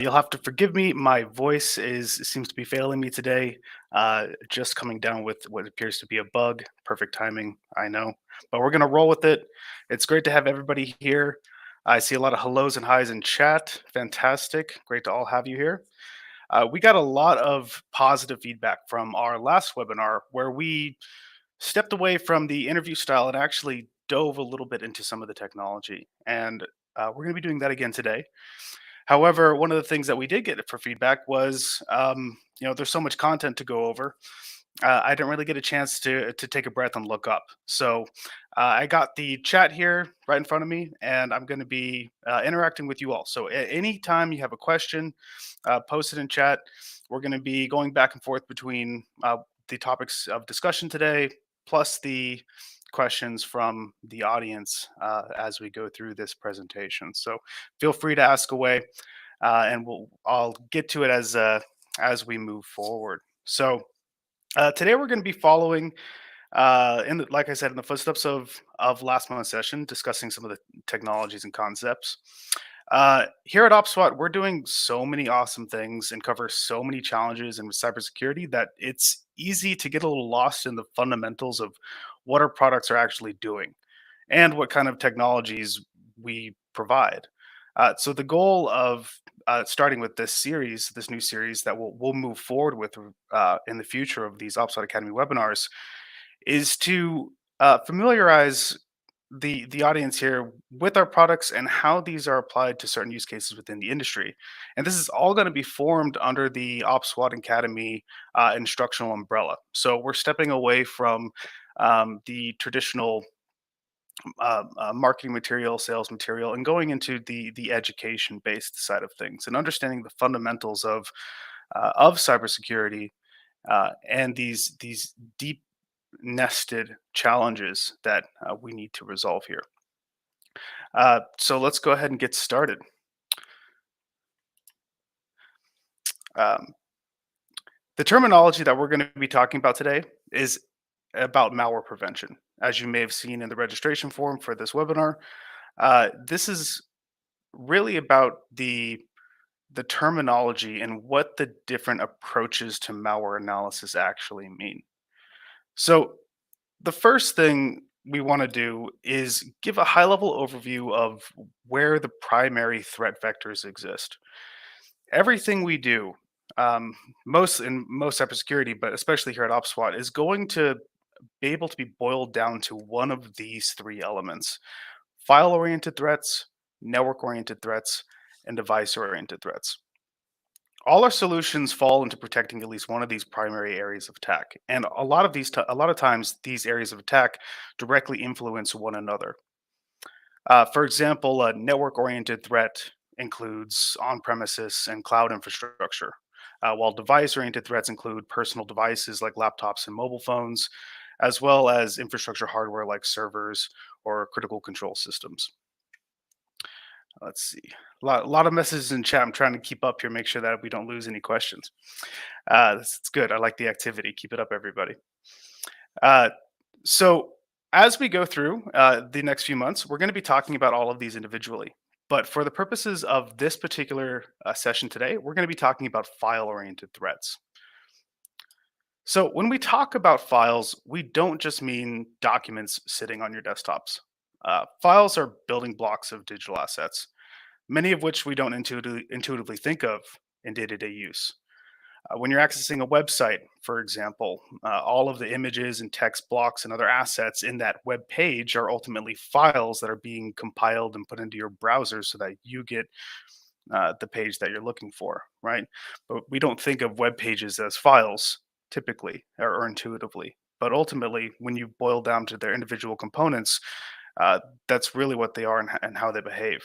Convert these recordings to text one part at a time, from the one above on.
You'll have to forgive me. My voice is seems to be failing me today. Just coming down with what appears to be a bug. Perfect timing, I know, but we're gonna roll with it. It's great to have everybody here. I see a lot of hellos and highs in chat. Fantastic. Great to all have you here. We got a lot of positive feedback from our last webinar where we stepped away from the interview style and actually dove a little bit into some of the technology. And we're going to be doing that again today. However, one of the things that we did get for feedback was, there's so much content to go over. I didn't really get a chance to take a breath and look up. So I got the chat here right in front of me, and I'm going to be interacting with you all. So anytime you have a question, post it in chat. We're going to be going back and forth between the topics of discussion today, plus the questions from the audience as we go through this presentation. So feel free to ask away, and I'll get to it as we move forward. So today we're going to be following, like I said, in the footsteps of last month's session, discussing some of the technologies and concepts. Here at OPSWAT, we're doing so many awesome things and cover so many challenges in cybersecurity that it's easy to get a little lost in the fundamentals of what our products are actually doing and what kind of technologies we provide. So the goal of starting with this new series that we'll move forward with in the future of these OPSWAT Academy webinars, is to familiarize the audience here with our products and how these are applied to certain use cases within the industry. And this is all going to be formed under the OPSWAT Academy instructional umbrella. So we're stepping away from the traditional marketing material, sales material, and going into the education based side of things and understanding the fundamentals of cybersecurity and these deep nested challenges that we need to resolve here. So let's go ahead and get started. Um, the terminology that we're going to be talking about today is about malware prevention. As you may have seen in the registration form for this webinar, this is really about the terminology and what the different approaches to malware analysis actually mean. So the first thing we want to do is give a high level overview of where the primary threat vectors exist. Everything we do, most cybersecurity, but especially here at OPSWAT, is going to be able to be boiled down to one of these three elements: file oriented threats, network oriented threats, and device oriented threats. All our solutions fall into protecting at least one of these primary areas of attack, and a lot of times these areas of attack directly influence one another. For example, a network-oriented threat includes on-premises and cloud infrastructure, while device-oriented threats include personal devices like laptops and mobile phones, as well as infrastructure hardware like servers or critical control systems. Let's see. A lot of messages in chat. I'm trying to keep up here, make sure that we don't lose any questions. That's good. I like the activity. Keep it up, everybody. Uh, so as we go through the next few months, we're going to be talking about all of these individually. But for the purposes of this particular session today, we're going to be talking about file-oriented threats. So when we talk about files, we don't just mean documents sitting on your desktops. Files are building blocks of digital assets, many of which we don't intuitively think of in day-to-day use. When you're accessing a website, for example, all of the images and text blocks and other assets in that web page are ultimately files that are being compiled and put into your browser so that you get the page that you're looking for, right? But we don't think of web pages as files typically or intuitively. But ultimately, when you boil down to their individual components, that's really what they are and how they behave.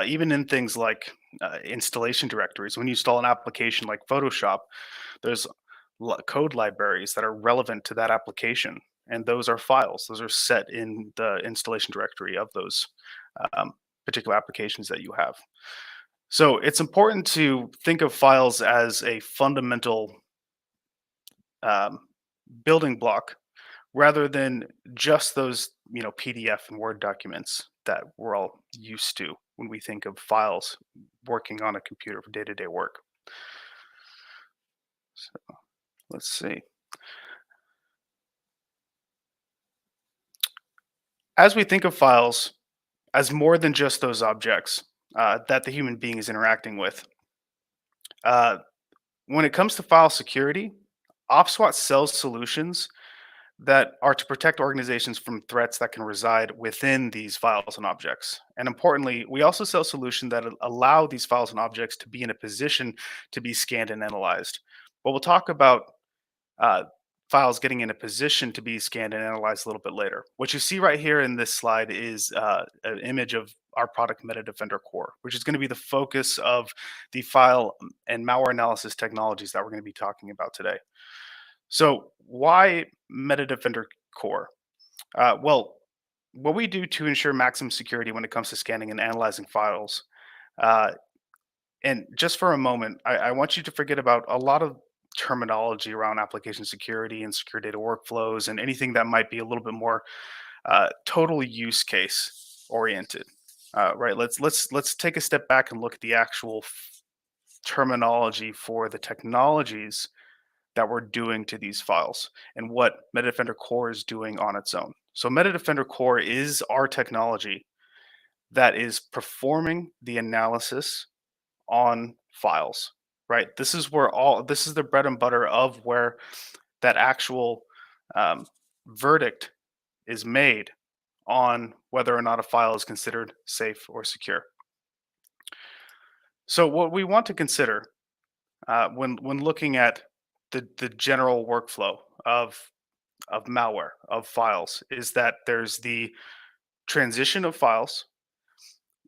Even in things like installation directories, when you install an application like Photoshop, there's code libraries that are relevant to that application, and those are files. Those are set in the installation directory of those particular applications that you have. So it's important to think of files as a fundamental um, building block rather than just those PDF and Word documents that we're all used to when we think of files working on a computer for day-to-day work. So let's see. As we think of files as more than just those objects that the human being is interacting with, uh, when it comes to file security, OPSWAT sells solutions that are to protect organizations from threats that can reside within these files and objects. And importantly, we also sell solutions that allow these files and objects to be in a position to be scanned and analyzed. But we'll talk about uh, files getting in a position to be scanned and analyzed a little bit later. What you see right here in this slide is an image of our product Metadefender Core, which is going to be the focus of the file and malware analysis technologies that we're going to be talking about today. So, why Metadefender Core? Well, what we do to ensure maximum security when it comes to scanning and analyzing files. Uh, and just for a moment, I want you to forget about a lot of terminology around application security and secure data workflows and anything that might be a little bit more total use case oriented. Right. Let's take a step back and look at the actual terminology for the technologies that we're doing to these files and what Metadefender Core is doing on its own. So Metadefender Core is our technology that is performing the analysis on files, right? This is the bread and butter of where that actual um, verdict is made on whether or not a file is considered safe or secure. So what we want to consider when looking at the general workflow of malware of files is that there's the transition of files.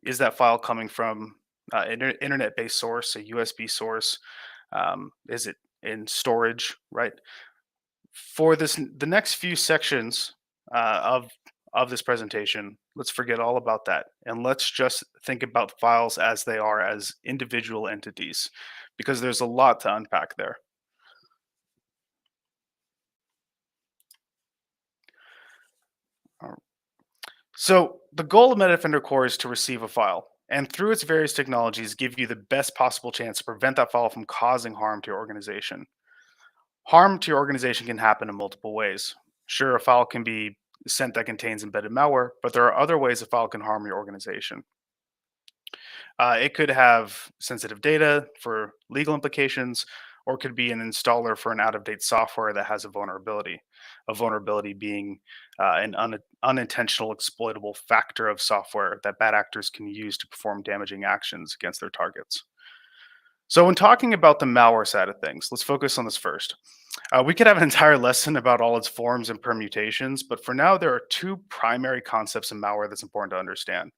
Is that file coming from an internet-based source, a USB source? Is it in storage? Right. For the next few sections of this presentation, let's forget all about that and let's just think about files as they are as individual entities, because there's a lot to unpack there. So the goal of Metadefender Core is to receive a file, and through its various technologies, give you the best possible chance to prevent that file from causing harm to your organization. Harm to your organization can happen in multiple ways. Sure, a file can be sent that contains embedded malware, but there are other ways a file can harm your organization. It could have sensitive data for legal implications, or it could be an installer for an out of date software that has a vulnerability. A vulnerability being an unintentional exploitable factor of software that bad actors can use to perform damaging actions against their targets. So, when talking about the malware side of things, let's focus on this first. We could have an entire lesson about all its forms and permutations, but for now, there are two primary concepts in malware that's important to understand.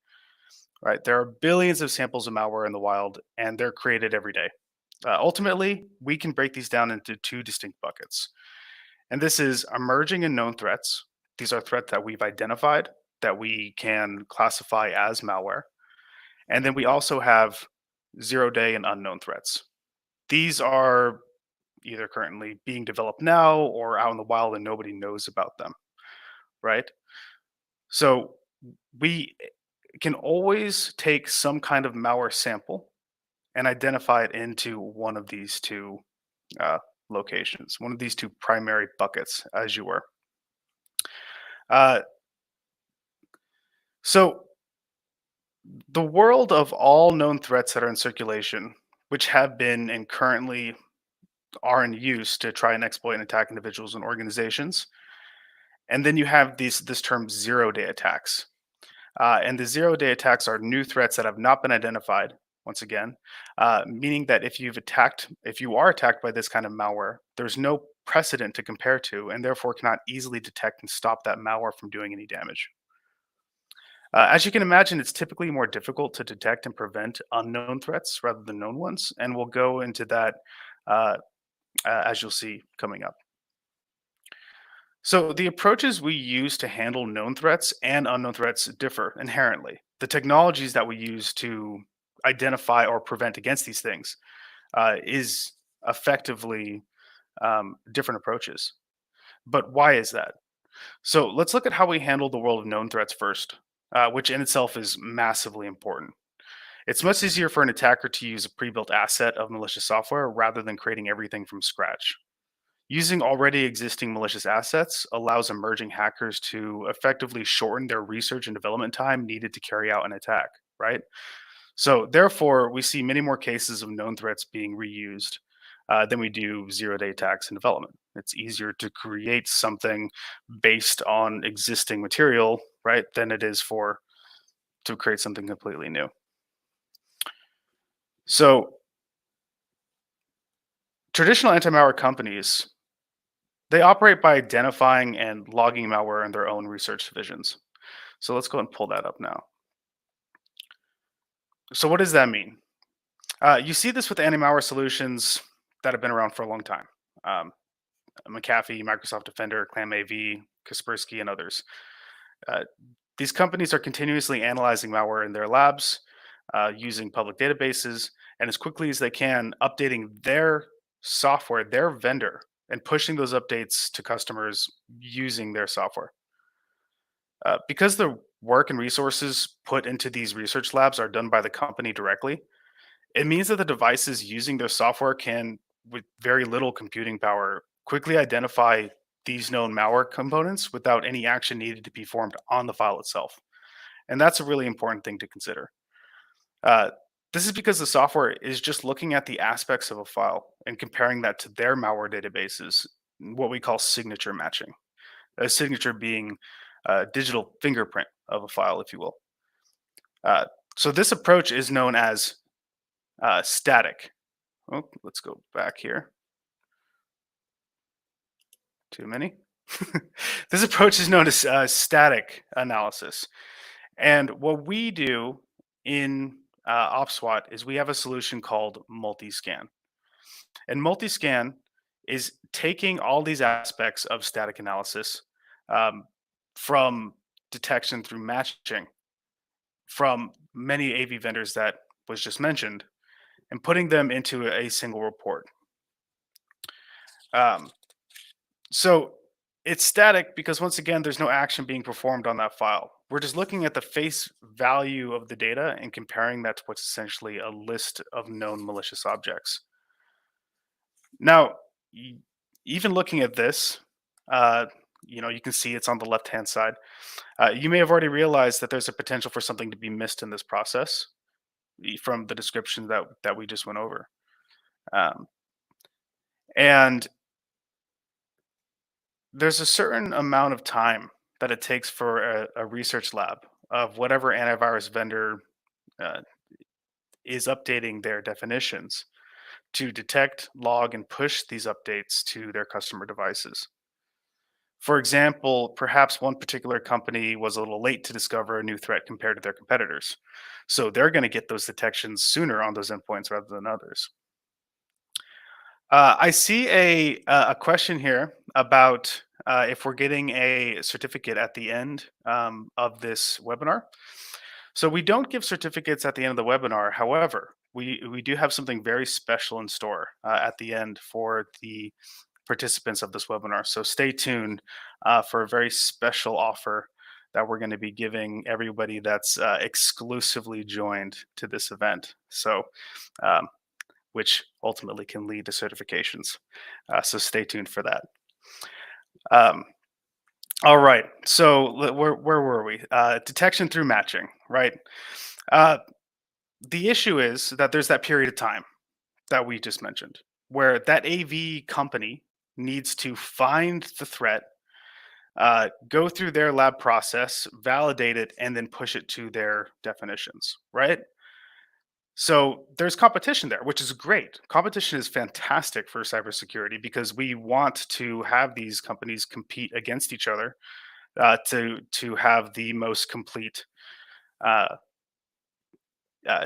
Right, there are billions of samples of malware in the wild, and they're created every day. Ultimately, we can break these down into two distinct buckets, and this is emerging and known threats. These are threats that we've identified that we can classify as malware, and then we also have zero-day and unknown threats. These are either currently being developed now or out in the wild and nobody knows about them, right? So we can always take some kind of malware sample and identify it into one of these two uh, locations, one of these two primary buckets, as you were. Uh, so, the world of all known threats that are in circulation, which have been and currently are in use to try and exploit and attack individuals and organizations, and then you have this term zero-day attacks. And the zero-day attacks are new threats that have not been identified. Once again, meaning that if you are attacked by this kind of malware, there's no precedent to compare to, and therefore cannot easily detect and stop that malware from doing any damage. As you can imagine, it's typically more difficult to detect and prevent unknown threats rather than known ones, and we'll go into that uh, as you'll see coming up. So the approaches we use to handle known threats and unknown threats differ inherently. The technologies that we use to identify or prevent against these things is effectively different approaches. But why is that? So let's look at how we handle the world of known threats first, which in itself is massively important. It's much easier for an attacker to use a pre-built asset of malicious software rather than creating everything from scratch. Using already existing malicious assets allows emerging hackers to effectively shorten their research and development time needed to carry out an attack, right? So, therefore, we see many more cases of known threats being reused than we do zero-day attacks in development. It's easier to create something based on existing material, right, than it is for to create something completely new. So, traditional anti-malware companies, they operate by identifying and logging malware in their own research divisions. So let's go and pull that up now. So what does that mean? You see this with anti-malware solutions that have been around for a long time. Um, McAfee, Microsoft Defender, ClamAV, Kaspersky, and others. Uh, these companies are continuously analyzing malware in their labs, using public databases, and as quickly as they can, updating their software, their vendor, and pushing those updates to customers using their software. Because the work and resources put into these research labs are done by the company directly, it means that the devices using their software can, with very little computing power, quickly identify these known malware components without any action needed to be performed on the file itself. And that's a really important thing to consider. Uh, this is because the software is just looking at the aspects of a file and comparing that to their malware databases, what we call signature matching. A signature being a digital fingerprint of a file, if you will. Uh, so this approach is known as static. Oh, let's go back here. Too many. This approach is known as static analysis. And what we do in OPSWAT is we have a solution called multi-scan. And multi-scan is taking all these aspects of static analysis um, from detection through matching from many AV vendors that was just mentioned and putting them into a single report. Um, so it's static because once again, there's no action being performed on that file. We're just looking at the face value of the data and comparing that to what's essentially a list of known malicious objects. Now, even looking at this, uh, you can see it's on the left-hand side. You may have already realized that there's a potential for something to be missed in this process from the description that we just went over. Um, and there's a certain amount of time that it takes for a research lab of whatever antivirus vendor uh, is updating their definitions to detect, log, and push these updates to their customer devices. For example, perhaps one particular company was a little late to discover a new threat compared to their competitors. So they're going to get those detections sooner on those endpoints rather than others. I see a question here about if we're getting a certificate at the end of this webinar. So we don't give certificates at the end of the webinar. However, we do have something very special in store at the end for the participants of this webinar. So stay tuned for a very special offer that we're going to be giving everybody that's exclusively joined to this event. So um, which ultimately can lead to certifications. So stay tuned for that. Um, all right. So where were we? Detection through matching, right? Uh, the issue is that there's that period of time that we just mentioned where that AV company needs to find the threat, go through their lab process, validate it, and then push it to their definitions, right? So there's competition there, which is great. Competition is fantastic for cybersecurity because we want to have these companies compete against each other to have the most complete uh,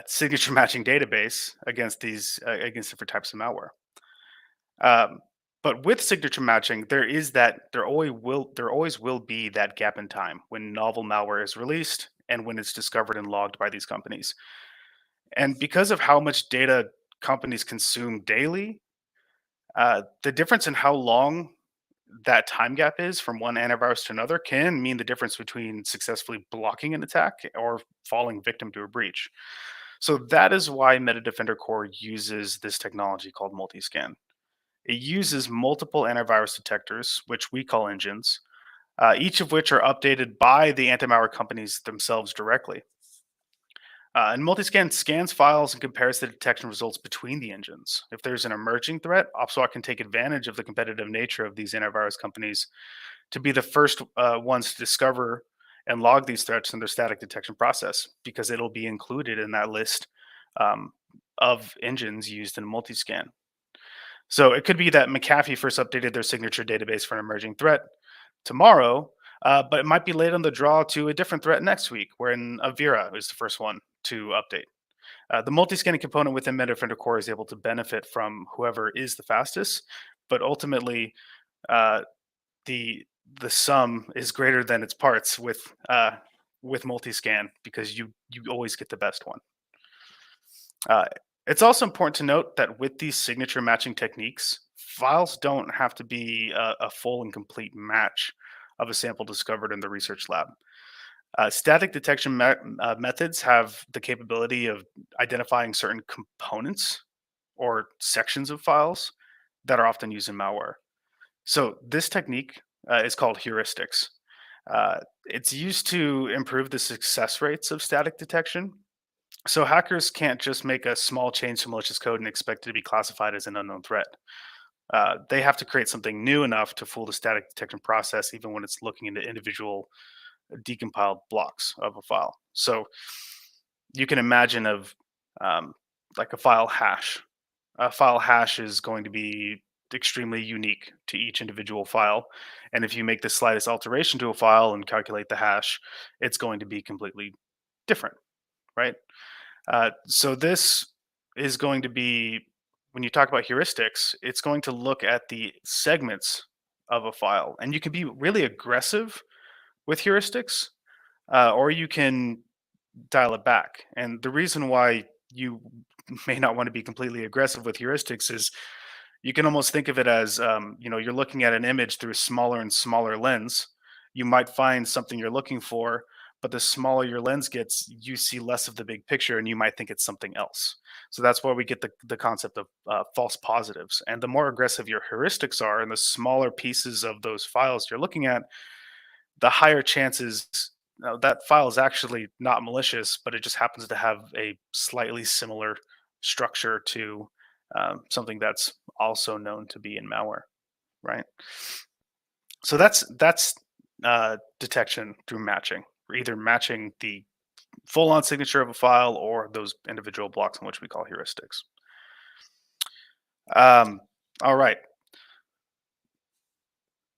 signature matching database against these against different types of malware. Um, but with signature matching, there always will be that gap in time when novel malware is released and when it's discovered and logged by these companies. And because of how much data companies consume daily, the difference in how long that time gap is from one antivirus to another can mean the difference between successfully blocking an attack or falling victim to a breach. So that is why Metadefender Core uses this technology called multiscan. It uses multiple antivirus detectors, which we call engines, each of which are updated by the anti-malware companies themselves directly. And Multiscan scans files and compares the detection results between the engines. If there's an emerging threat, OPSWAT can take advantage of the competitive nature of these antivirus companies to be the first ones to discover and log these threats in their static detection process, because it'll be included in that list um, of engines used in Multiscan. So it could be that McAfee first updated their signature database for an emerging threat tomorrow, but it might be late on the draw to a different threat next week, wherein Avira is the first one to update. The multi-scanning component within Metadefender Core is able to benefit from whoever is the fastest, but ultimately uh, the the sum is greater than its parts with multi-scan, because you always get the best one. Uh, it's also important to note that with these signature matching techniques, files don't have to be a full and complete match of a sample discovered in the research lab. Static detection methods have the capability of identifying certain components or sections of files that are often used in malware. So this technique is called heuristics. It's used to improve the success rates of static detection. So hackers can't just make a small change to malicious code and expect it to be classified as an unknown threat. They have to create something new enough to fool the static detection process, even when it's looking into individual decompiled blocks of a file. So you can imagine of um, like a file hash. A file hash is going to be extremely unique to each individual file, and if you make the slightest alteration to a file and calculate the hash, it's going to be completely different, right? So this is going to be, when you talk about heuristics, it's going to look at the segments of a file, and you can be really aggressive with heuristics, or you can dial it back. And the reason why you may not want to be completely aggressive with heuristics is you can almost think of it as you're looking at an image through a smaller and smaller lens. You might find something you're looking for, but the smaller your lens gets, you see less of the big picture, and you might think it's something else. So that's where we get the concept of false positives. And the more aggressive your heuristics are, and the smaller pieces of those files you're looking at, the higher chances that file is actually not malicious, but it just happens to have a slightly similar structure to something that's also known to be in malware, right? So that's detection through matching. We're either matching the full-on signature of a file or those individual blocks in which we call heuristics. Um, all right.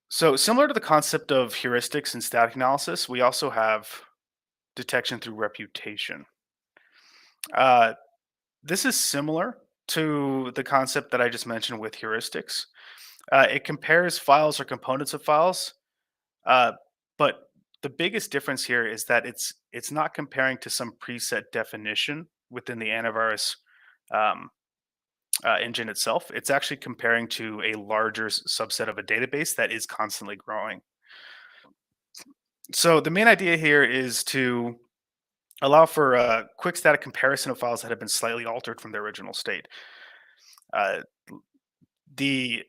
So similar to the concept of heuristics and static analysis, we also have detection through reputation. Uh, this is similar to the concept that I just mentioned with heuristics. It compares files or components of files, uh, but the biggest difference here is that it's not comparing to some preset definition within the antivirus um, engine itself. It's actually comparing to a larger subset of a database that is constantly growing. So the main idea here is to allow for a quick static comparison of files that have been slightly altered from their original state. Uh, the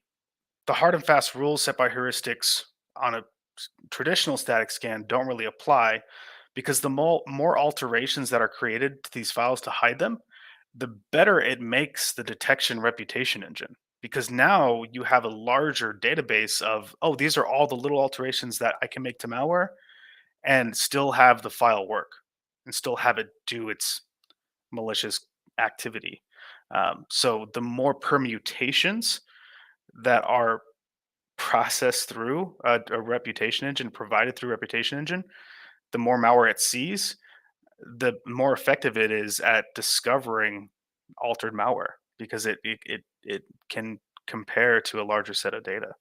the hard and fast rules set by heuristics on a traditional static scan don't really apply, because the more alterations that are created to these files to hide them, the better it makes the detection reputation engine. Because now you have a larger database of, oh, these are all the little alterations that I can make to malware and still have the file work and still have it do its malicious activity. So the more permutations that are processed through a reputation engine, provided through reputation engine, the more malware it sees, the more effective it is at discovering altered malware, because it can compare to a larger set of data.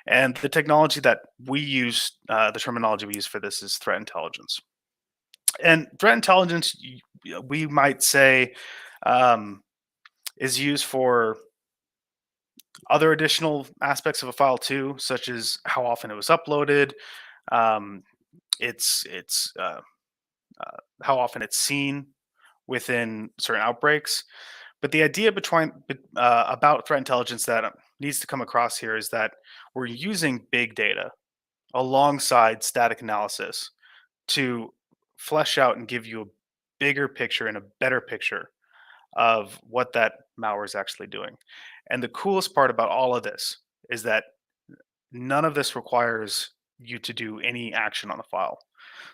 And the technology that we use, the terminology we use for this is threat intelligence. And threat intelligence, we might say, um, is used for Other additional aspects of a file too, such as how often it was uploaded, um, its how often it's seen within certain outbreaks. But the idea about threat intelligence that needs to come across here is that we're using big data alongside static analysis to flesh out and give you a bigger picture and a better picture of what that malware is actually doing. And the coolest part about all of this is that none of this requires you to do any action on the file.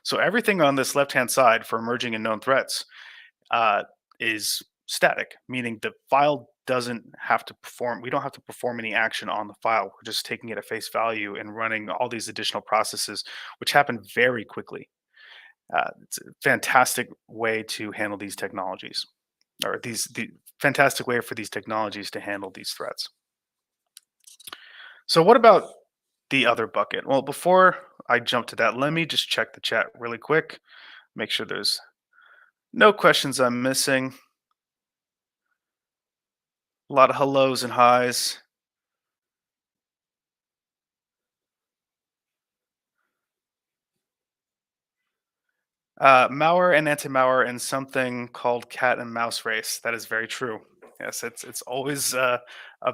So everything on this left-hand side for emerging and known threats uh, is static, meaning the file doesn't have to perform. We don't have to perform any action on the file. We're just taking it at face value and running all these additional processes, which happen very quickly. It's a fantastic way to handle these technologies, or the fantastic way for these technologies to handle these threats. So, what about the other bucket? Well, before I jump to that, let me just check the chat really quick, make sure there's no questions I'm missing. A lot of hellos and highs. Malware and anti-malware in something called cat and mouse race. That is very true. Yes, it's always a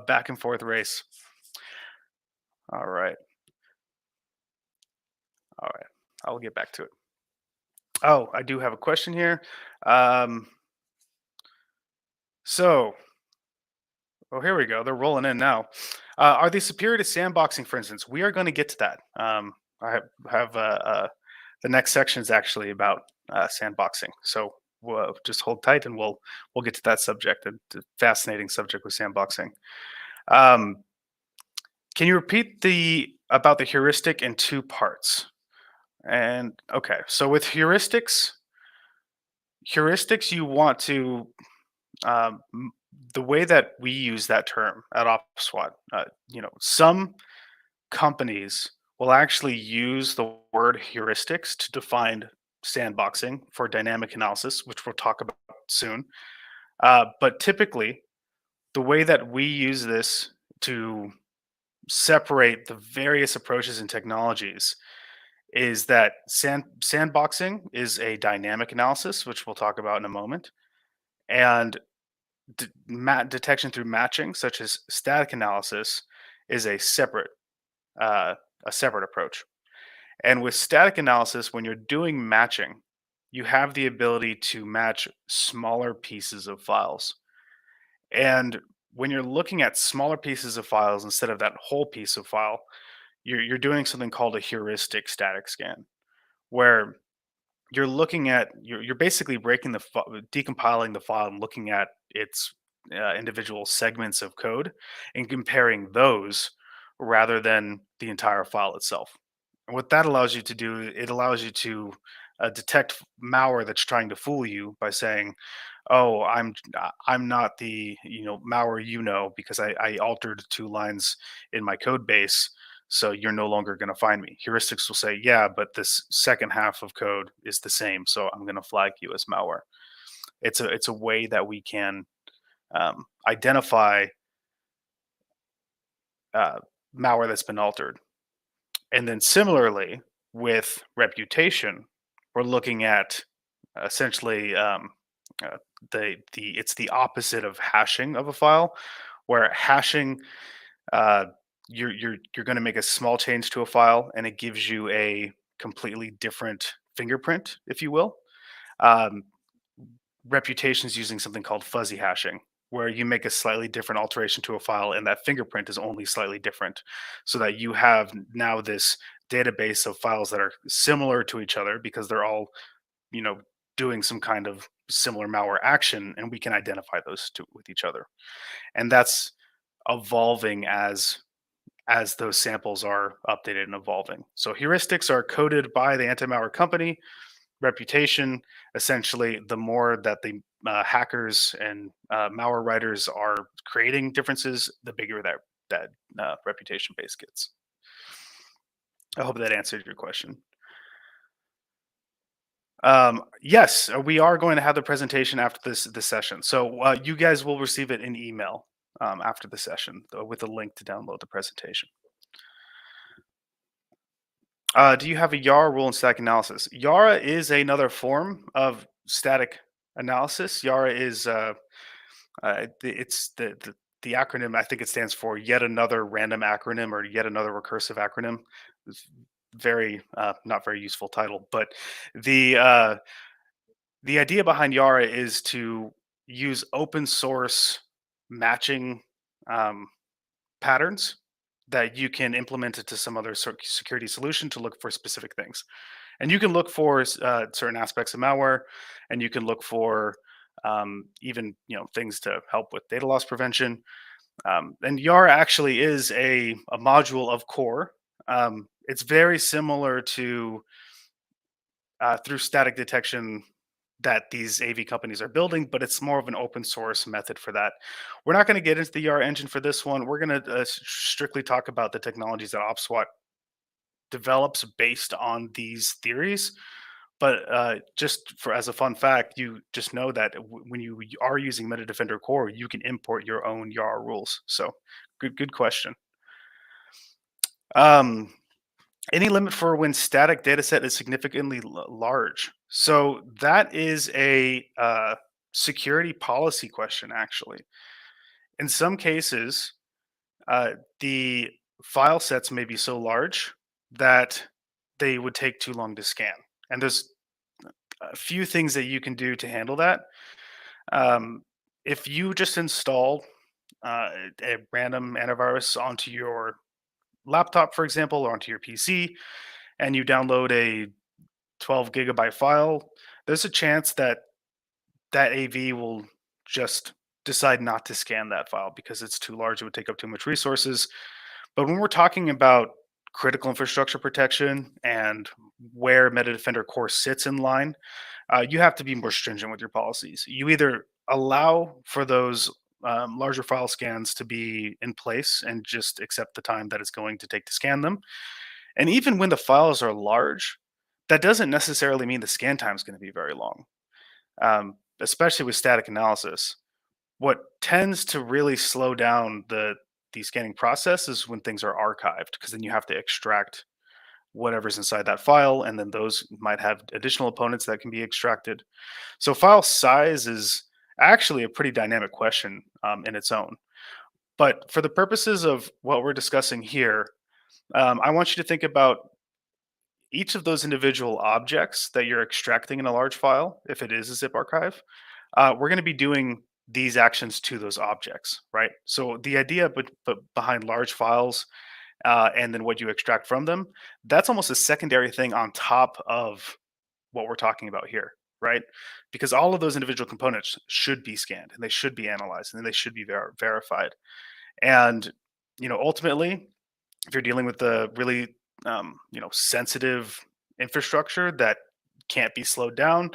back and forth race. All right, all right. I'll get back to it. Oh, I do have a question here. Um, so, oh, here we go. They're rolling in now. Are they superior to sandboxing, for instance? We are going to get to that. I have the next section is actually about sandboxing. So we'll just hold tight, and we'll get to that subject. A fascinating subject with sandboxing. Um, can you repeat the about the heuristic in two parts? And okay, so with heuristics, you want to the way that we use that term at OPSWAT, some companies will actually use the word heuristics to define sandboxing for dynamic analysis, which we'll talk about soon. But typically, the way that we use this to separate the various approaches and technologies is that sandboxing is a dynamic analysis, which we'll talk about in a moment, and detection through matching, such as static analysis, is uh, a separate approach. And with static analysis, when you're doing matching, you have the ability to match smaller pieces of files. And when you're looking at smaller pieces of files instead of that whole piece of file, you're doing something called a heuristic static scan, where you're basically decompiling the file and looking at its individual segments of code and comparing those rather than the entire file itself. And what that allows you to do, it allows you to detect malware that's trying to fool you by saying, "Oh, I'm not the malware because I altered two lines in my code base, so you're no longer going to find me." Heuristics will say, "Yeah, but this second half of code is the same, so I'm going to flag you as malware." It's a way that we can identify uh, malware that's been altered. And then similarly with reputation, we're looking at essentially uh, the it's the opposite of hashing of a file, where hashing uh, you're going to make a small change to a file and it gives you a completely different fingerprint, if you will. Um, Reputation is using something called fuzzy hashing, where you make a slightly different alteration to a file and that fingerprint is only slightly different, so that you have now this database of files that are similar to each other because they're all, you know, doing some kind of similar malware action, and we can identify those two with each other. And that's evolving as those samples are updated and evolving. So heuristics are coded by the anti-malware company. Reputation, essentially, the more that the hackers and malware writers are creating differences, the bigger that reputation base gets. I hope that answered your question. Yes, we are going to have the presentation after this session, so you guys will receive it in email. after the session with a link to download the presentation. Do you have a YARA rule in static analysis? YARA is another form of static analysis. YARA is it's the acronym. I think it stands for yet another random acronym or yet another recursive acronym. It's very not very useful title, but the uh, the idea behind YARA is to use open source matching um, patterns that you can implement it to some other security solution to look for specific things. And you can look for certain aspects of malware, and you can look for even things to help with data loss prevention. And YARA actually is a module of core. It's very similar to through static detection that these AV companies are building, but it's more of an open source method for that. We're not going to get into the YARA engine for this one. We're going to strictly talk about the technologies that OPSWAT develops based on these theories. But just for as a fun fact, you just know that when you are using Metadefender Core, you can import your own YARA rules. So good question. Um, any limit for when static data set is significantly large? So that is a security policy question, actually. In some cases, uh, the file sets may be so large that they would take too long to scan. And there's a few things that you can do to handle that. Um, if you just install uh, a random antivirus onto your laptop, for example, or onto your PC, and you download a 12 gigabyte file, there's a chance that that AV will just decide not to scan that file because it's too large. It would take up too much resources. But when we're talking about critical infrastructure protection and where Metadefender Core sits in line, you have to be more stringent with your policies. You either allow for those larger file scans to be in place and just accept the time that it's going to take to scan them. And even when the files are large, that doesn't necessarily mean the scan time is going to be very long, especially with static analysis. What tends to really slow down the scanning process is when things are archived, because then you have to extract whatever's inside that file, and then those might have additional opponents that can be extracted. So file size is actually a pretty dynamic question in its own. But for the purposes of what we're discussing here, I want you to think about each of those individual objects that you're extracting in a large file, if it is a zip archive. We're going to be doing these actions to those objects, right? So the idea behind large files and then what you extract from them, that's almost a secondary thing on top of what we're talking about here, right? Because all of those individual components should be scanned and they should be analyzed and they should be verified. And ultimately, if you're dealing with the really sensitive infrastructure that can't be slowed down,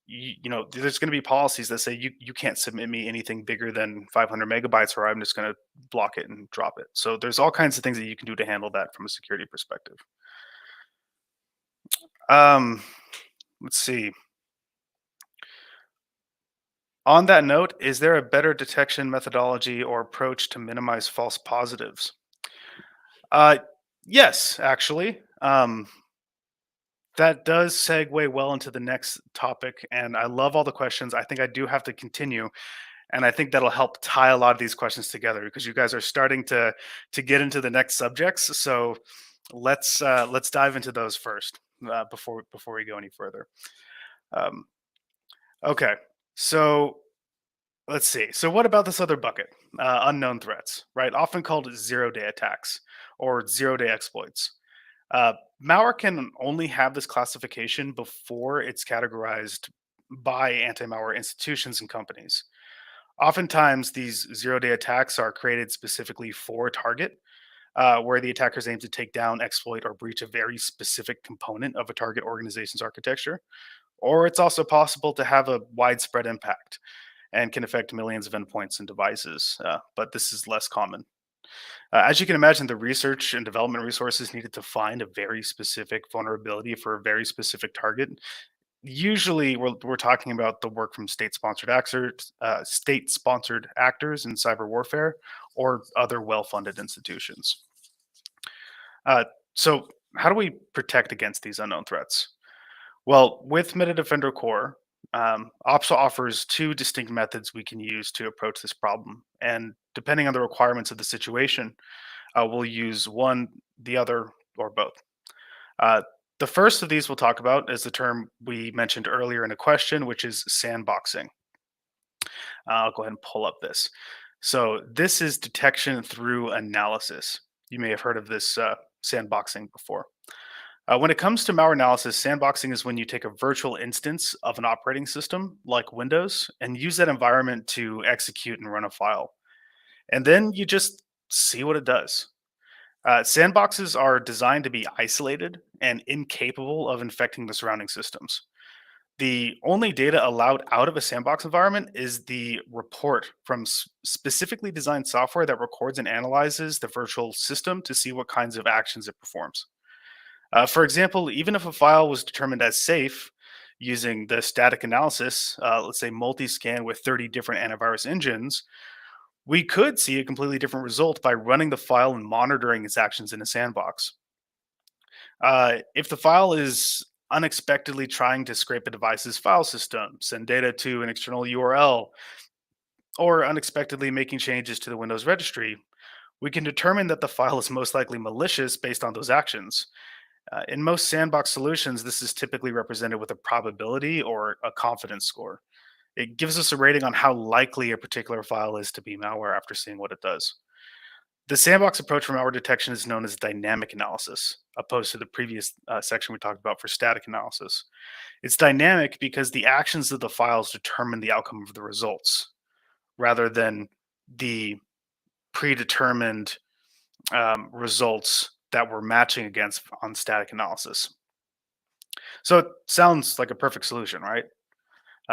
there's going to be policies that say you can't submit me anything bigger than 500 megabytes or I'm just going to block it and drop it. So there's all kinds of things that you can do to handle that from a security perspective. um, let's see. On that note, is there a better detection methodology or approach to minimize false positives? uh, yes, actually. That does segue well into the next topic, and I love all the questions. I think I do have to continue, and I think that'll help tie a lot of these questions together because you guys are starting to get into the next subjects. So let's dive into those first before we go any further. Um, okay, so let's see. So what about this other bucket? Unknown threats, right? Often called zero-day attacks or zero-day exploits. Uh, Malware can only have this classification before it's categorized by anti malware institutions and companies. Oftentimes, these zero-day attacks are created specifically for a target, where the attackers aim to take down, exploit, or breach a very specific component of a target organization's architecture. Or it's also possible to have a widespread impact and can affect millions of endpoints and devices, but this is less common. As you can imagine, the research and development resources needed to find a very specific vulnerability for a very specific target Usually, we're talking about the work from state-sponsored actors in cyber warfare or other well-funded institutions. Uh, so, how do we protect against these unknown threats? Well, with Metadefender Core, OPSWAT offers two distinct methods we can use to approach this problem. And depending on the requirements of the situation, we'll use one, the other, or both. Uh, the first of these we'll talk about is the term we mentioned earlier in a question, which is sandboxing. I'll go ahead and pull up this. So, this is detection through analysis. You may have heard of this sandboxing before. When it comes to malware analysis, sandboxing is when you take a virtual instance of an operating system like Windows and use that environment to execute and run a file. And then you just see what it does. Sandboxes are designed to be isolated and incapable of infecting the surrounding systems. The only data allowed out of a sandbox environment is the report from specifically designed software that records and analyzes the virtual system to see what kinds of actions it performs. For example, even if a file was determined as safe using the static analysis, let's say multi-scan with 30 different antivirus engines, we could see a completely different result by running the file and monitoring its actions in a sandbox. If the file is unexpectedly trying to scrape a device's file system, send data to an external URL, or unexpectedly making changes to the Windows registry, we can determine that the file is most likely malicious based on those actions. In most sandbox solutions, this is typically represented with a probability or a confidence score. It gives us a rating on how likely a particular file is to be malware after seeing what it does. The sandbox approach for malware detection is known as dynamic analysis, opposed to the previous section we talked about for static analysis. It's dynamic because the actions of the files determine the outcome of the results, rather than the predetermined results that we're matching against on static analysis. So it sounds like a perfect solution, right?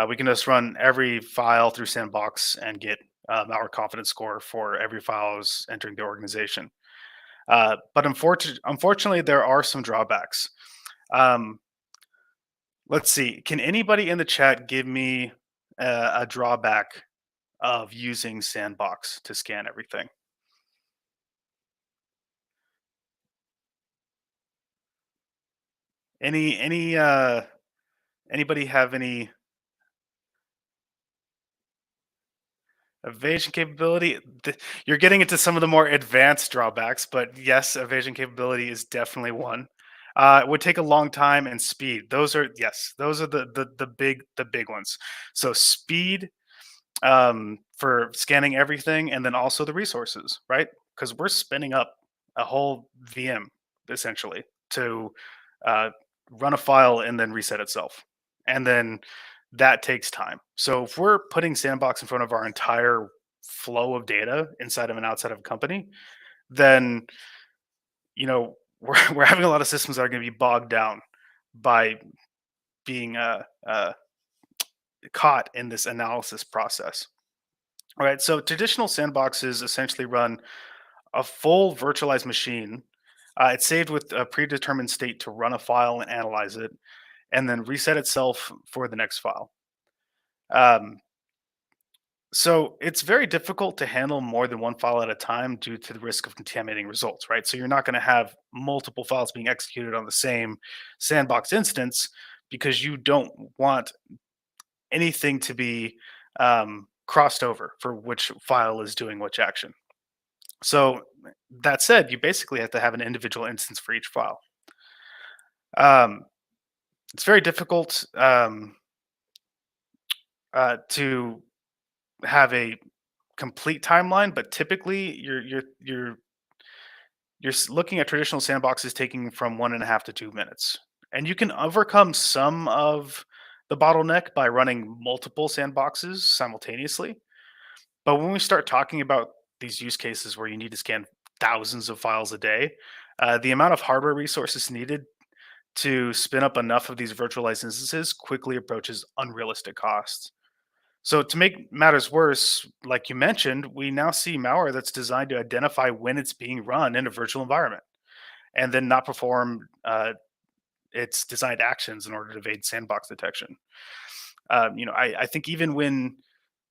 We can just run every file through Sandbox and get our confidence score for every file I was entering the organization. But unfortunately, there are some drawbacks. Um, let's see. Can anybody in the chat give me a drawback of using Sandbox to scan everything? Any anybody have any evasion capability? You're getting into some of the more advanced drawbacks, but yes, evasion capability is definitely one. It would take a long time and speed. Those are yes, those are the big ones. So speed for scanning everything, and then also the resources, right? Because we're spinning up a whole VM essentially to uh, run a file and then reset itself, and then that takes time. So if we're putting Sandbox in front of our entire flow of data inside of and outside of a company, then we're having a lot of systems that are going to be bogged down by being caught in this analysis process. All right, so traditional sandboxes essentially run a full virtualized machine. It's saved with a predetermined state to run a file and analyze it, and then reset itself for the next file. Um, so it's very difficult to handle more than one file at a time due to the risk of contaminating results, right? So you're not going to have multiple files being executed on the same sandbox instance because you don't want anything to be crossed over for which file is doing which action. So that said, you basically have to have an individual instance for each file. Um, it's very difficult to have a complete timeline, but typically looking at traditional sandboxes taking from 1.5 to 2 minutes, and you can overcome some of the bottleneck by running multiple sandboxes simultaneously. But when we start talking about these use cases where you need to scan thousands of files a day, the amount of hardware resources needed to spin up enough of these virtualized instances quickly approaches unrealistic costs. So, to make matters worse, like you mentioned, we now see malware that's designed to identify when it's being run in a virtual environment and then not perform its designed actions in order to evade sandbox detection. I think even when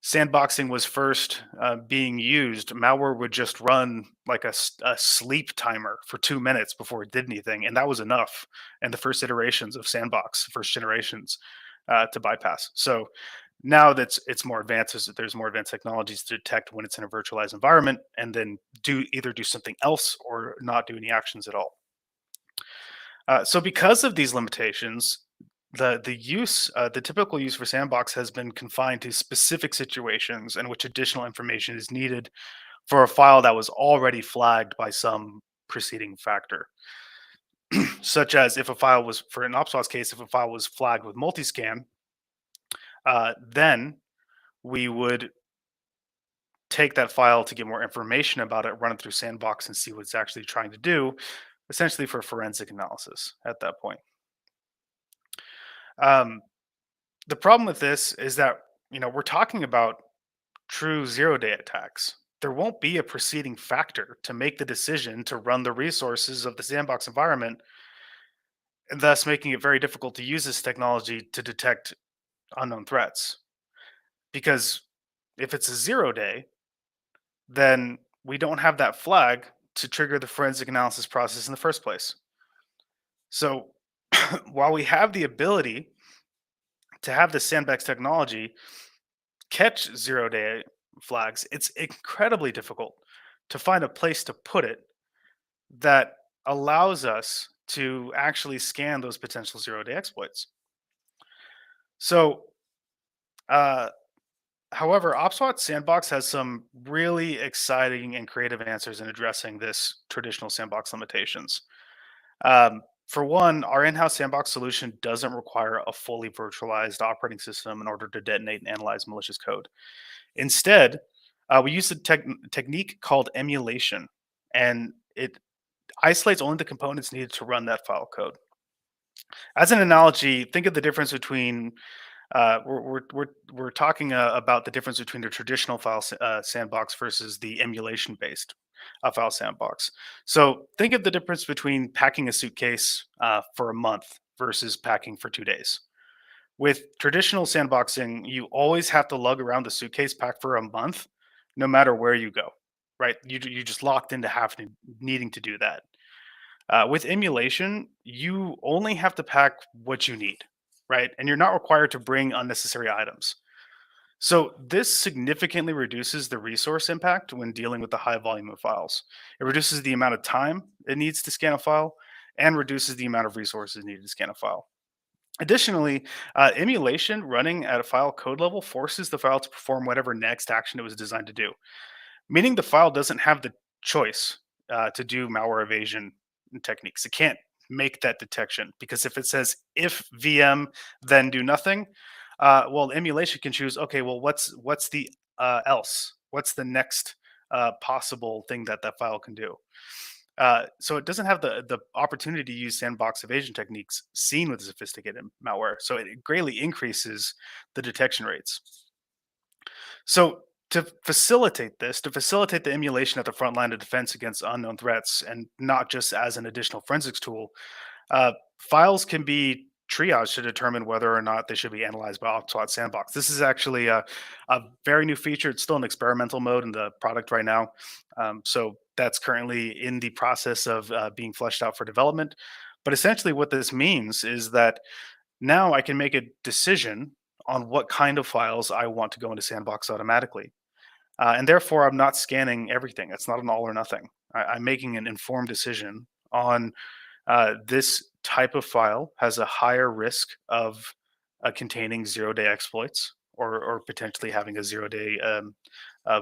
sandboxing was first being used, malware would just run like a sleep timer for 2 minutes before it did anything, and that was enough. And the first iterations of sandbox, first generations, to bypass. So now that it's more advanced, there's more advanced technologies to detect when it's in a virtualized environment, and then do something else or not do any actions at all. So because of these limitations, the typical use for sandbox has been confined to specific situations in which additional information is needed for a file that was already flagged by some preceding factor, such as if a file was, for an OPSWAT case, if a file was flagged with multiscan, then we would take that file to get more information about it, run it through sandbox, and see what it's actually trying to do, essentially for forensic analysis at that point. Um, the problem with this is that we're talking about true zero-day attacks. There won't be a preceding factor to make the decision to run the resources of the sandbox environment, and thus making it very difficult to use this technology to detect unknown threats. Because if it's a 0 day, then we don't have that flag to trigger the forensic analysis process in the first place. So while we have the ability to have the sandbox technology catch 0 day flags, it's incredibly difficult to find a place to put it that allows us to actually scan those potential 0 day exploits. So, uh, however, OPSWAT Sandbox has some really exciting and creative answers in addressing this traditional sandbox limitations. For one, our in-house sandbox solution doesn't require a fully virtualized operating system in order to detonate and analyze malicious code. Instead, we use a technique called emulation, and it isolates only the components needed to run that file code. As an analogy, think of the difference between we're talking about the difference between the traditional sandbox versus the emulation based file sandbox. So think of the difference between packing a suitcase for a month versus packing for 2 days. With traditional sandboxing, you always have to lug around the suitcase packed for a month, no matter where you go. Right? You just locked into having needing to do that. With emulation, you only have to pack what you need, right? And you're not required to bring unnecessary items. So this significantly reduces the resource impact when dealing with the high volume of files. It reduces the amount of time it needs to scan a file and reduces the amount of resources needed to scan a file. Additionally, emulation running at a file code level forces the file to perform whatever next action it was designed to do, meaning the file doesn't have the choice to do malware evasion techniques. It can't make that detection because if it says if VM then do nothing, well, emulation can choose. Okay, well, what's the else? What's the next possible thing that that file can do? So it doesn't have the opportunity to use sandbox evasion techniques seen with sophisticated malware. So it greatly increases the detection rates. So to facilitate the emulation at the front line of defense against unknown threats, and not just as an additional forensics tool, files can be triaged to determine whether or not they should be analyzed by OPSWAT Sandbox. This is actually a very new feature. It's still in experimental mode in the product right now. So that's currently in the process of being fleshed out for development. But essentially, what this means is that now I can make a decision on what kind of files I want to go into Sandbox automatically. And therefore, I'm not scanning everything. It's not an all or nothing. I'm making an informed decision on this type of file has a higher risk of containing 0 day exploits or potentially having a 0 day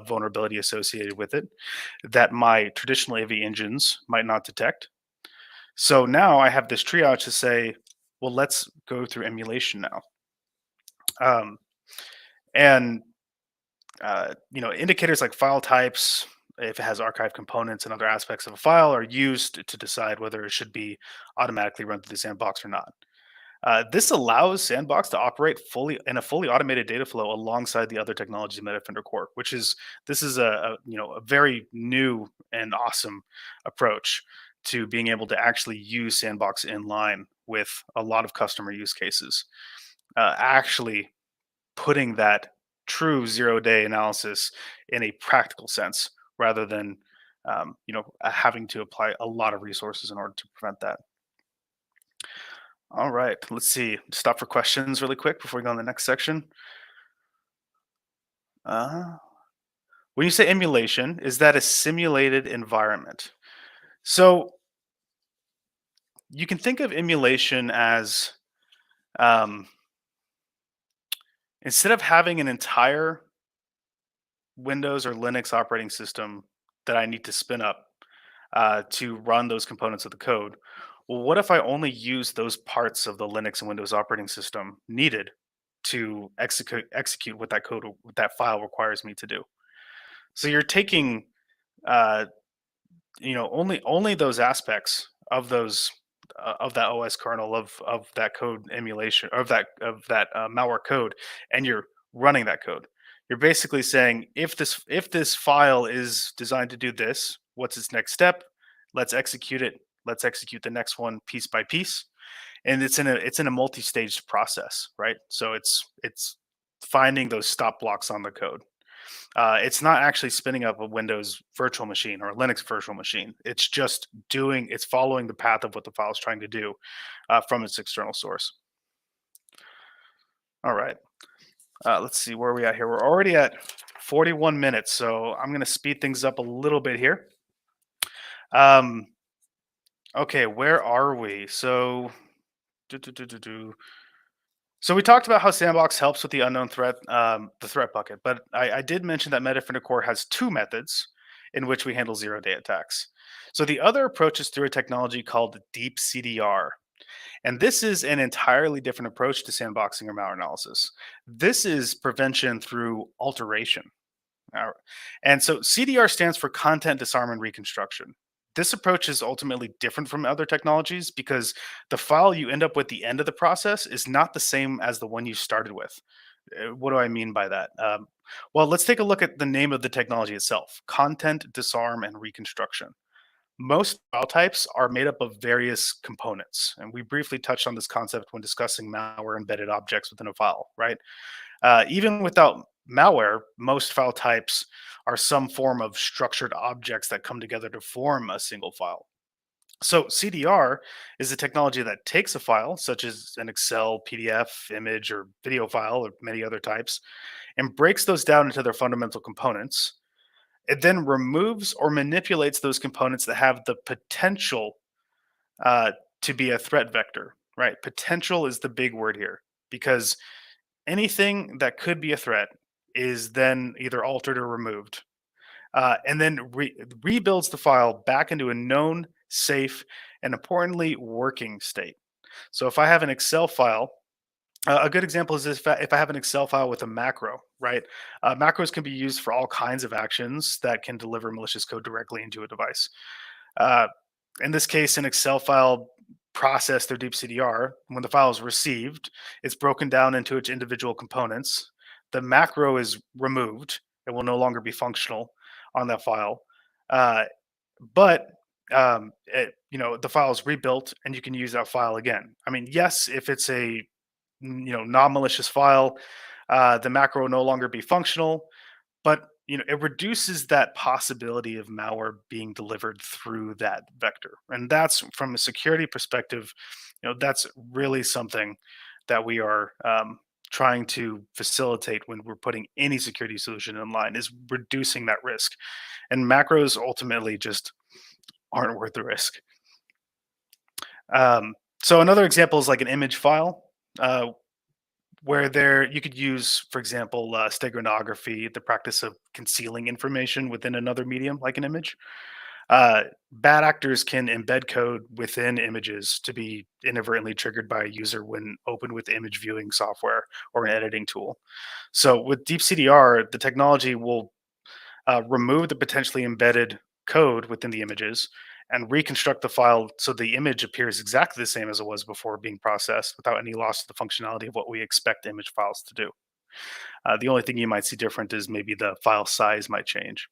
vulnerability associated with it that my traditional AV engines might not detect. So now I have this triage to say, well, let's go through emulation now. Um, and indicators like file types, if it has archive components and other aspects of a file, are used to decide whether it should be automatically run through the sandbox or not. This allows Sandbox to operate fully in a fully automated data flow alongside the other technologies in Metadefender Core, which is this is a very new and awesome approach to being able to actually use Sandbox in line with a lot of customer use cases. Actually putting that true zero-day analysis in a practical sense rather than having to apply a lot of resources in order to prevent that. All right, let's see. Stop for questions really quick before we go on the next section. Uh, when you say emulation, is that a simulated environment? So you can think of emulation as um, instead of having an entire Windows or Linux operating system that I need to spin up to run those components of the code. Well, what if I only use those parts of the Linux and Windows operating system needed to execute what that code, what that file requires me to do? So you're taking uh, only those aspects of those of that OS kernel of that code emulation of that malware code, and you're running that code. You're basically saying if this file is designed to do this, what's its next step? Let's execute it. Let's execute the next one piece by piece, and it's in a multi-staged process, right? So it's finding those stop blocks on the code. It's not actually spinning up a Windows virtual machine or a Linux virtual machine. It's following the path of what the file is trying to do from its external source. All right. Let's see where are we at here. We're already at 41 minutes, so I'm going to speed things up a little bit here. Um, okay, where are we? So, do, do, do, do, do. So we talked about how Sandbox helps with the unknown threat, the threat bucket, but I did mention that Metadefender Core has two methods in which we handle zero-day attacks. So the other approach is through a technology called deep CDR, and this is an entirely different approach to sandboxing or malware analysis. This is prevention through alteration. And so CDR stands for content disarm and reconstruction. This approach is ultimately different from other technologies because the file you end up with at the end of the process is not the same as the one you started with. What do I mean by that? Well, let's take a look at the name of the technology itself: content disarm and reconstruction. Most file types are made up of various components, and we briefly touched on this concept when discussing malware embedded objects within a file, right? Even without malware, most file types are some form of structured objects that come together to form a single file. So CDR is a technology that takes a file, such as an Excel, PDF, image, or video file, or many other types, and breaks those down into their fundamental components. It then removes or manipulates those components that have the potential uh, to be a threat vector, right? Potential is the big word here because anything that could be a threat is then either altered or removed, and then rebuilds the file back into a known, safe, and importantly, working state. So if I have an Excel file, a good example is if I have an Excel file with a macro, right? Macros can be used for all kinds of actions that can deliver malicious code directly into a device. Uh, in this case, an Excel file processed through deep CDR, when the file is received, it's broken down into its individual components. The macro is removed. It will no longer be functional on that file. Uh, but the file is rebuilt and you can use that file again. I mean, yes, if it's a non-malicious file, the macro will no longer be functional, but it reduces that possibility of malware being delivered through that vector. And that's from a security perspective, that's really something that we are trying to facilitate when we're putting any security solution in line, is reducing that risk. And macros ultimately just aren't worth the risk. So another example is like an image file. Where you could use, for example, steganography, the practice of concealing information within another medium, like an image. Bad actors can embed code within images to be inadvertently triggered by a user when opened with image viewing software or an editing tool. So with deep CDR, the technology will remove the potentially embedded code within the images and reconstruct the file so the image appears exactly the same as it was before being processed without any loss of the functionality of what we expect image files to do. The only thing you might see different is maybe the file size might change.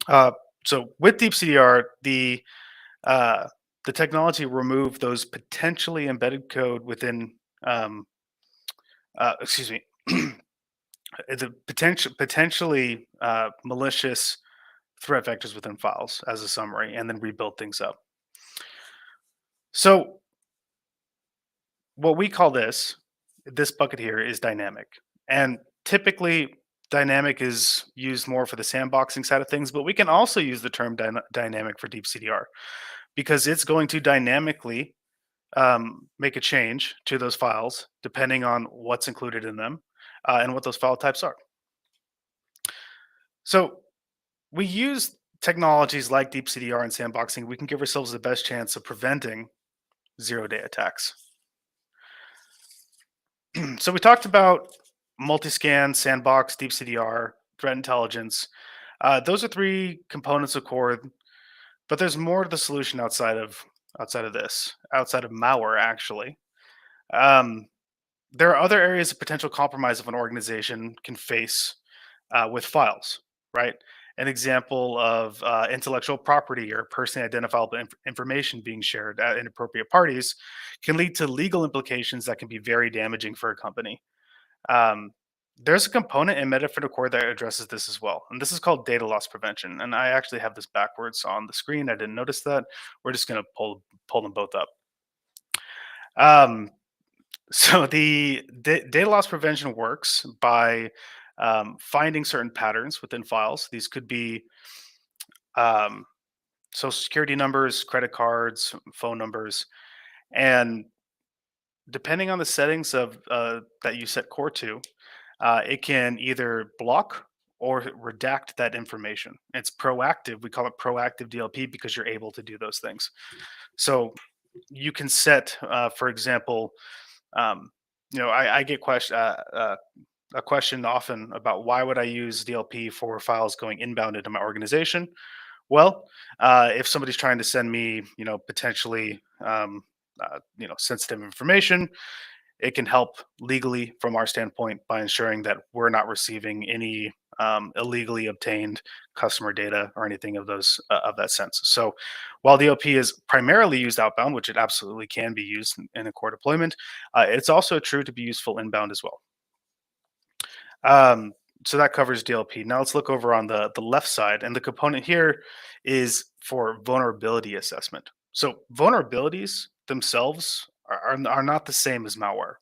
Uh, so with deep CDR, Uh, the technology remove those potentially embedded code within, excuse me, the potentially malicious threat vectors within files as a summary, and then rebuild things up. So what we call this bucket here is dynamic, and typically dynamic is used more for the sandboxing side of things, but we can also use the term dynamic for deep CDR because it's going to dynamically make a change to those files depending on what's included in them and what those file types are. So we use technologies like deep CDR and sandboxing. We can give ourselves the best chance of preventing zero-day attacks. So we talked about multi-scan, sandbox, deep CDR, threat intelligence. Those are three components of core, but there's more to the solution outside of malware. Actually, um, there are other areas of potential compromise of an organization can face with files. Right, an example of intellectual property or personally identifiable information being shared at inappropriate parties can lead to legal implications that can be very damaging for a company. Um, there's a component in Metafin Core that addresses this as well, and this is called data loss prevention. And I actually have this backwards on the screen. I didn't notice that. We're just going to pull them both up. Um, so the data loss prevention works by finding certain patterns within files. These could be um, social security numbers, credit cards, phone numbers, and depending on the settings of that you set core to, it can either block or redact that information. It's proactive. We call it proactive DLP because you're able to do those things. So you can set, for example, um, I get a question often about why would I use DLP for files going inbound into my organization? Well, if somebody's trying to send me, potentially, sensitive information, it can help legally from our standpoint by ensuring that we're not receiving any illegally obtained customer data or anything of that sense. So, while DLP is primarily used outbound, which it absolutely can be used in a core deployment, it's also true to be useful inbound as well. Um, so that covers DLP. Now let's look over on the left side, and the component here is for vulnerability assessment. So vulnerabilities themselves are not the same as malware.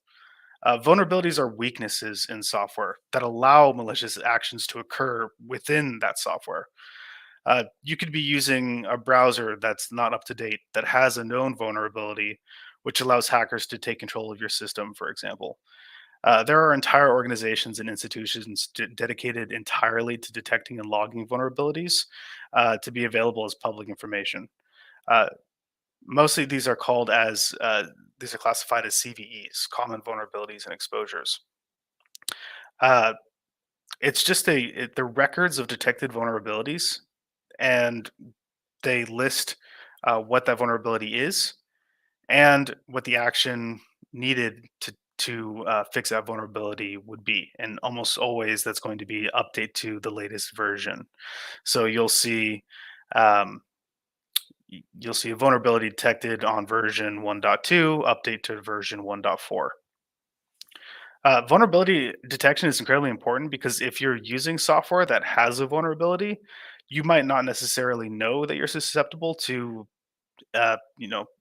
Vulnerabilities are weaknesses in software that allow malicious actions to occur within that software. You could be using a browser that's not up to date, that has a known vulnerability, which allows hackers to take control of your system, for example. There are entire organizations and institutions dedicated entirely to detecting and logging vulnerabilities to be available as public information. Uh, Mostly these are classified as CVEs, common vulnerabilities and exposures. Uh, it's just the records of detected vulnerabilities, and they list what that vulnerability is and what the action needed to fix that vulnerability would be. And almost always, that's going to be update to the latest version. So um, you'll see a vulnerability detected on version 1.2, update to version 1.4. Vulnerability detection is incredibly important because if you're using software that has a vulnerability, you might not necessarily know that you're susceptible to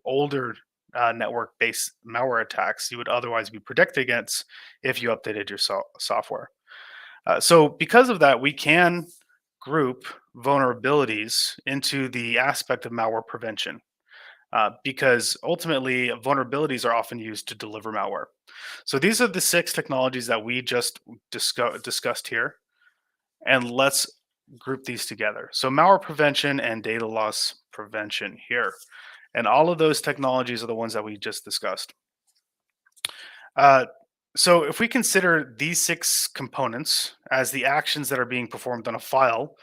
older network-based malware attacks you would otherwise be protected against if you updated your software. So because of that, we can group vulnerabilities into the aspect of malware prevention because ultimately vulnerabilities are often used to deliver malware. So these are the six technologies that we just discussed here, and let's group these together. So malware prevention and data loss prevention here. And all of those technologies are the ones that we just discussed. Uh, so if we consider these six components as the actions that are being performed on a file,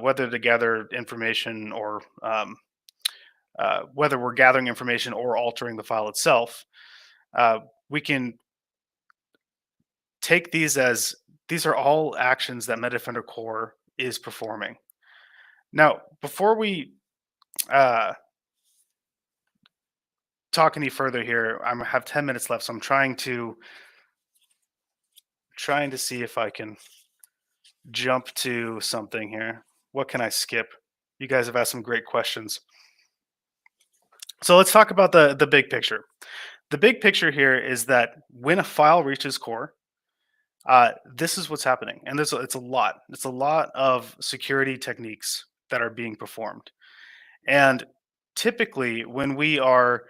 whether to gather information or whether we're gathering information or altering the file itself, uh, we can take these are all actions that Metadefender Core is performing. Now, before we uh, talk any further here, I have 10 minutes left, so I'm trying to see if I can jump to something here. What can I skip? You guys have asked some great questions. So let's talk about the big picture. The big picture here is that when a file reaches core, this is what's happening, and it's a lot. It's a lot of security techniques that are being performed, and typically when we are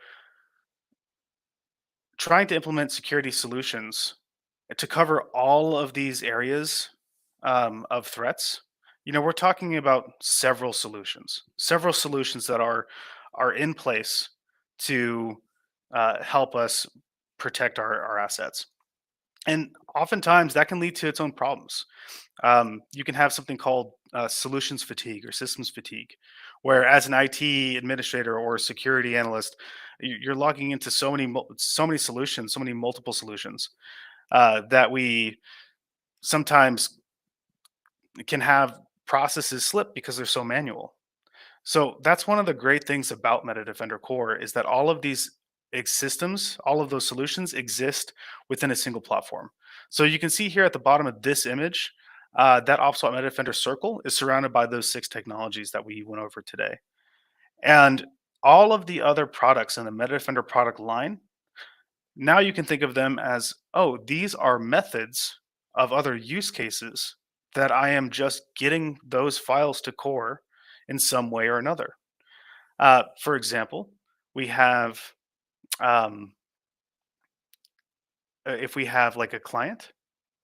trying to implement security solutions to cover all of these areas of threats, we're talking about several solutions that are in place to help us protect our assets. And oftentimes that can lead to its own problems. You can have something called solutions fatigue or systems fatigue, where as an IT administrator or a security analyst, you're logging into so many solutions, so many multiple solutions that we sometimes can have processes slip because they're so manual. So that's one of the great things about Metadefender Core is that all of these systems, all of those solutions exist within a single platform. So you can see here at the bottom of this image, that OPSWAT Metadefender circle is surrounded by those 6 technologies that we went over today. And all of the other products in the Metadefender product line, now you can think of them as, oh, these are methods of other use cases that I am just getting those files to core in some way or another. For example, we have if we have like a client,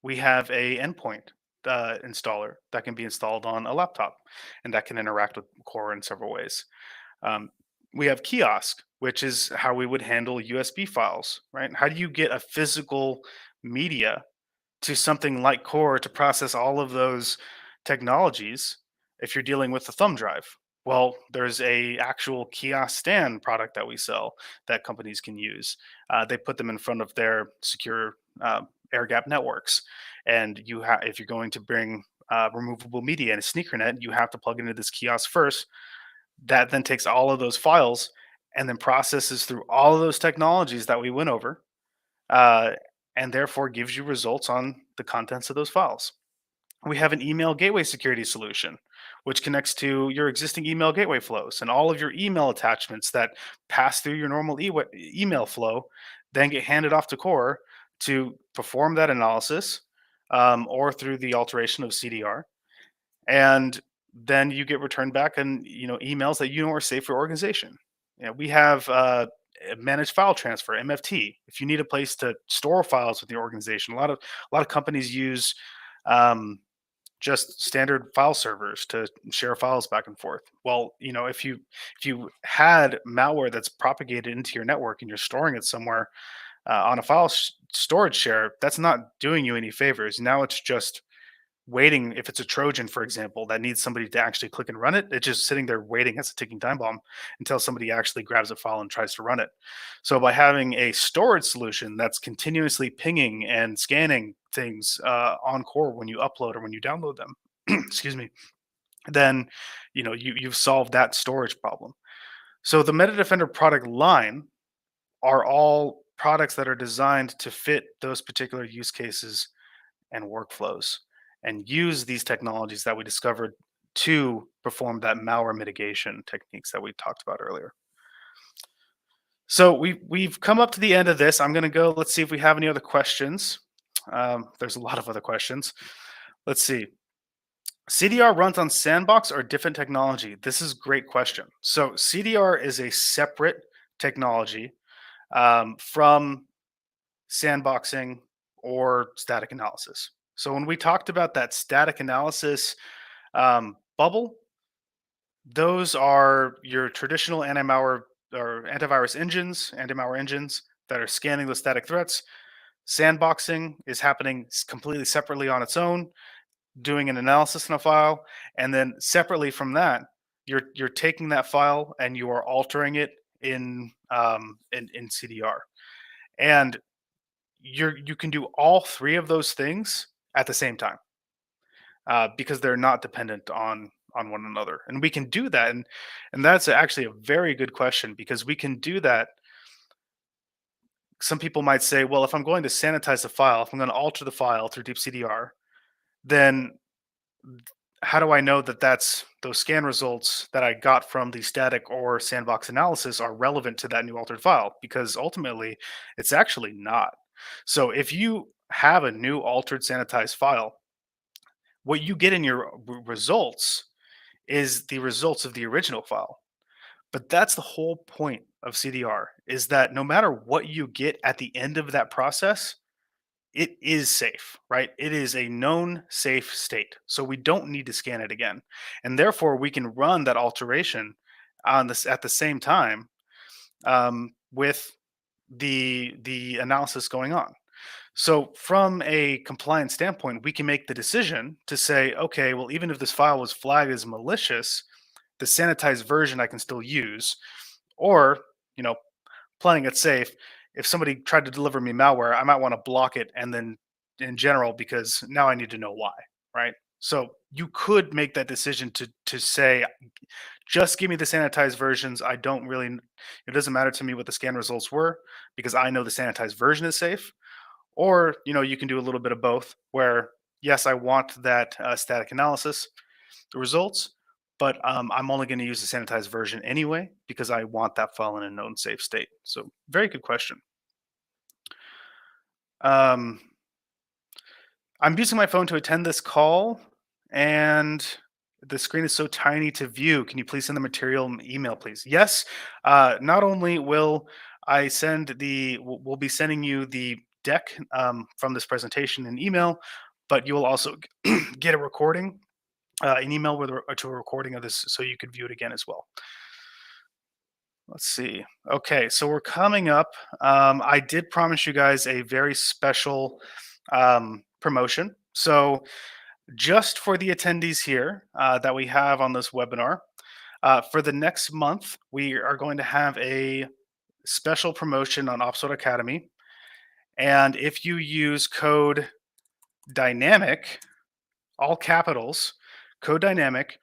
we have a endpoint installer that can be installed on a laptop, and that can interact with Core in several ways. Um, we have kiosk, which is how we would handle USB files, right? How do you get a physical media to something like Core to process all of those technologies if you're dealing with a thumb drive? Well, there's a actual kiosk stand product that we sell that companies can use. They put them in front of their secure air gap networks, and if you're going to bring removable media in a sneaker net, you have to plug into this kiosk first. That then takes all of those files and then processes through all of those technologies that we went over, uh, and therefore gives you results on the contents of those files. We have an email gateway security solution, which connects to your existing email gateway flows, and all of your email attachments that pass through your normal email flow then get handed off to core to perform that analysis, or through the alteration of CDR, and then you get returned back and emails that you know are safe for your organization. We have managed file transfer, MFT. If you need a place to store files with your organization, a lot of companies use just standard file servers to share files back and forth. Well, if you had malware that's propagated into your network and you're storing it somewhere on a storage share, that's not doing you any favors. Now it's just waiting. If it's a Trojan, for example, that needs somebody to actually click and run it, it's just sitting there waiting as a ticking time bomb until somebody actually grabs a file and tries to run it. So by having a storage solution that's continuously pinging and scanning things on core when you upload or when you download them, excuse me, then you've solved that storage problem. So the Metadefender product line are all products that are designed to fit those particular use cases and workflows and use these technologies that we discovered to perform that malware mitigation techniques that we talked about earlier. So we've come up to the end of this. I'm going to go. Let's see if we have any other questions. There's a lot of other questions. Let's see. CDR runs on Sandbox or different technology? This is a great question. So CDR is a separate technology from sandboxing or static analysis. So when we talked about that static analysis bubble, those are your traditional anti-malware or anti-malware engines that are scanning those static threats. Sandboxing is happening completely separately on its own, doing an analysis in a file, and then separately from that, you're taking that file and you are altering it in CDR, and you can do all 3 of those things at the same time because they're not dependent on one another, and we can do that, and that's actually a very good question because we can do that Some people might say, well, if I'm going to sanitize the file, if I'm going to alter the file through deep CDR, then how do I know that those scan results that I got from the static or sandbox analysis are relevant to that new altered file? Because ultimately, it's actually not. So if you have a new altered sanitized file, what you get in your results is the results of the original file. But that's the whole point of CDR, is that no matter what you get at the end of that process, it is safe, right? It is a known safe state. So we don't need to scan it again. And therefore we can run that alteration on this at the same time, with the analysis going on. So from a compliance standpoint, we can make the decision to say, okay, well, even if this file was flagged as malicious, the sanitized version I can still use. Or, you know, playing it safe, if somebody tried to deliver me malware, I might want to block it and then in general, because now I need to know why, right? So you could make that decision to say, just give me the sanitized versions. I don't really, it doesn't matter to me what the scan results were because I know the sanitized version is safe. Or, you can do a little bit of both where, yes, I want that static analysis, the results, but I'm only going to use the sanitized version anyway because I want that file in a known safe state. So, very good question. Um, I'm using my phone to attend this call, and the screen is so tiny to view. Can you please send the material email, please? Yes. Not only will I we'll be sending you the deck from this presentation in email, but you will also get a recording, an email to a recording of this, so you could view it again as well. Let's see. Okay, so we're coming up. I did promise you guys a very special promotion. So just for the attendees here that we have on this webinar, for the next month, we are going to have a special promotion on OPSWAT Academy. And if you use code DYNAMIC, all capitals, code dynamic,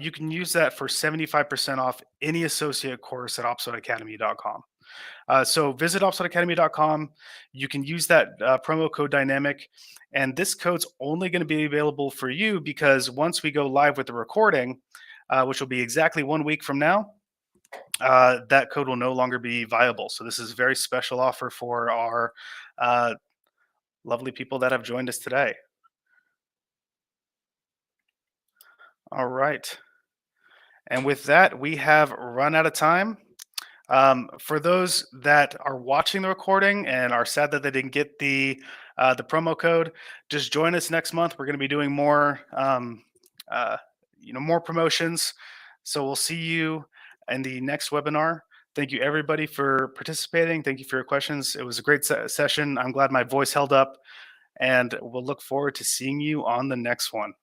you can use that for 75% off any associate course at OPSWATacademy.com. So visit OPSWATacademy.com. You can use that promo code dynamic. And this code's only going to be available for you because once we go live with the recording, which will be exactly 1 week from now, that code will no longer be viable. So this is a very special offer for our lovely people that have joined us today. All right. And with that, we have run out of time. For those that are watching the recording and are sad that they didn't get the promo code, just join us next month. We're going to be doing more, more promotions. So we'll see you in the next webinar. Thank you everybody for participating. Thank you for your questions. It was a great session. I'm glad my voice held up, and we'll look forward to seeing you on the next one.